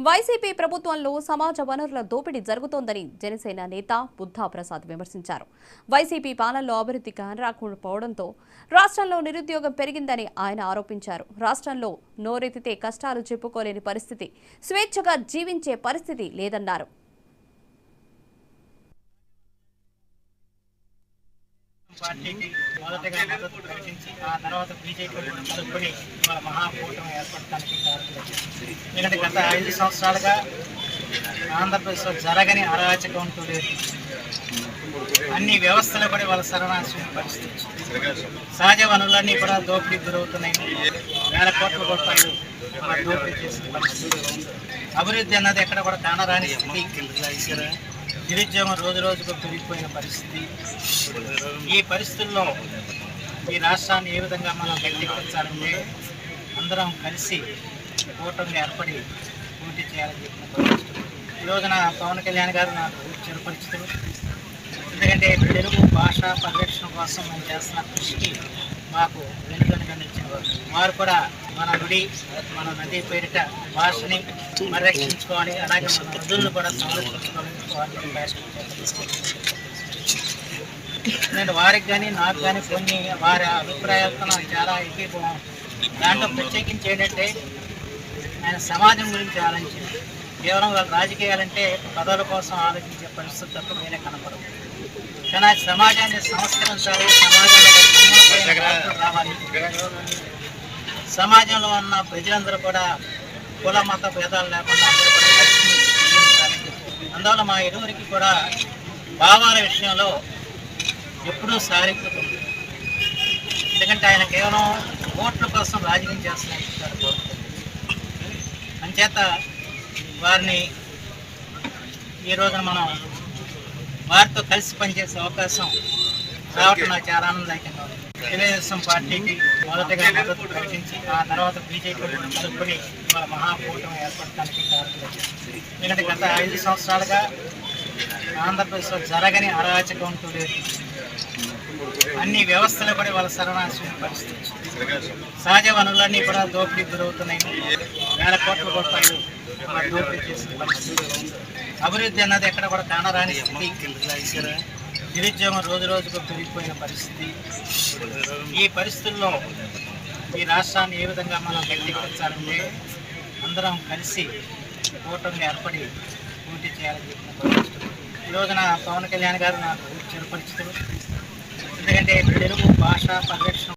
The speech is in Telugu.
వైసీపీ ప్రభుత్వంలో సమాజ వనరుల దోపిడీ జరుగుతోందని జనసేన నేత బుద్ధా ప్రసాద్ విమర్శించారు. వైసీపీ పాలనలో అభివృద్ధి కానరాకపోవడంతో రాష్ట్రంలో నిరుద్యోగం పెరిగిందని ఆయన ఆరోపించారు. రాష్ట్రంలో నోరెత్తితే కష్టాలు చెప్పుకోలేని పరిస్థితి, స్వేచ్ఛగా జీవించే పరిస్థితి లేదన్నారు. పార్టీకి మొదటగా మద్దతు ప్రకటించి ఆ తర్వాత బీజేపీ కలుపుకొని మన మహాకూటమి ఏర్పడటానికి కారణం. ఎందుకంటే గత 5 సంవత్సరాలుగా ఆంధ్రప్రదేశ్లో జరగని అరాచకం అంటూ లేదు. అన్ని వ్యవస్థలు కూడా వాళ్ళ సర్వనాశనం పరిస్థితి. సహజ వనరులన్నీ కూడా దోపిడీకి గురవుతున్నాయి. వేల కోట్ల రూపాయలు దోపిడీ చేసిన పరిస్థితి. అభివృద్ధి అన్నది ఎక్కడ కూడా కానరాని స్థితి. నిరుద్యోగం రోజు రోజుకు పెరిగిపోయిన పరిస్థితి. ఈ పరిస్థితుల్లో ఈ రాష్ట్రాన్ని ఏ విధంగా మనం గట్టెక్కించాలంటే అందరం కలిసి కూటమి ఏర్పడి పోటీ చేయాలని చెప్పిన పరిస్థితులు. ఈ రోజున పవన్ కళ్యాణ్ గారు నాకు చిరపరిచితులు. ఎందుకంటే తెలుగు భాష పరిరక్షణ కోసం మేము చేస్తున్న కృషికి మాకు వెనుకనుగా నిలిచిన వారు కూడా మన నుడి మన నది పేరిట భాషని పరిరక్షించుకోవాలి, అలాగే మన నదులను కూడా సంరక్షించుకోవాలి. నేను వారికి కానీ నాకు కానీ కొన్ని వారి అభిప్రాయాలతో నాకు చాలా ఎక్కువ. దాంట్లో ప్రత్యేకించి ఏంటంటే ఆయన సమాజం గురించి ఆలోచించింది. కేవలం వాళ్ళ రాజకీయాలంటే పదవుల కోసం ఆలోచించే పరిస్థితి తప్ప వేరే కనపడదు. కానీ సమాజాన్ని సంస్కరించాలి, సమాజంలో రావాలి. సమాజంలో ఉన్న ప్రజలందరూ కూడా కుల మత భేదాలు లేకుండా అందరూ కూడా కలిసి జీవించాలని. అందువల్ల మా ఇరువురికి కూడా భావాల విషయంలో ఎప్పుడూ సారీకృత ఉంది. ఎందుకంటే ఆయన కేవలం ఓట్ల కోసం రాజకీయం చేస్తున్నారు. అంచేత వారిని ఈ రోజున మనం వారితో కలిసి పనిచేసే అవకాశం రావటం నాకు చాలా ఆనందదాయకంగా ఉంది. తెలుగుదేశం పార్టీకి మొదటగా మద్దతు ప్రకటించి ఆ తర్వాత బీజేపీ కలుపుకొని మన మహాకూటమి ఏర్పడటానికి కారణం. ఎందుకంటే గత 5 సంవత్సరాలుగా ఆంధ్రప్రదేశ్లో జరగని అరాచకం అంటూ లేదు. అన్ని వ్యవస్థలు కూడా వాళ్ళ సర్వనాశనం పరిస్థితి. సహజ వనరులన్నీ కూడా దోపిడీకి గురవుతున్నాయి. వేల కోట్ల రూపాయలు దోపిడీ చేసిన పరిస్థితి. అభివృద్ధి అన్నది ఎక్కడ కూడా కానరాని స్థితి. నిరుద్యోగం రోజు రోజుకు పెరిగిపోయిన పరిస్థితి. ఈ పరిస్థితుల్లో ఈ రాష్ట్రాన్ని ఏ విధంగా మనం గట్టెక్కించాలంటే అందరం కలిసి కూటమి ఏర్పడి పోటీ చేయాలని చెప్పిన పరిస్థితులు. ఈ రోజున పవన్ కళ్యాణ్ గారు నాకు చిరపరిచితులు. ఎందుకంటే తెలుగు భాష పరిరక్షణ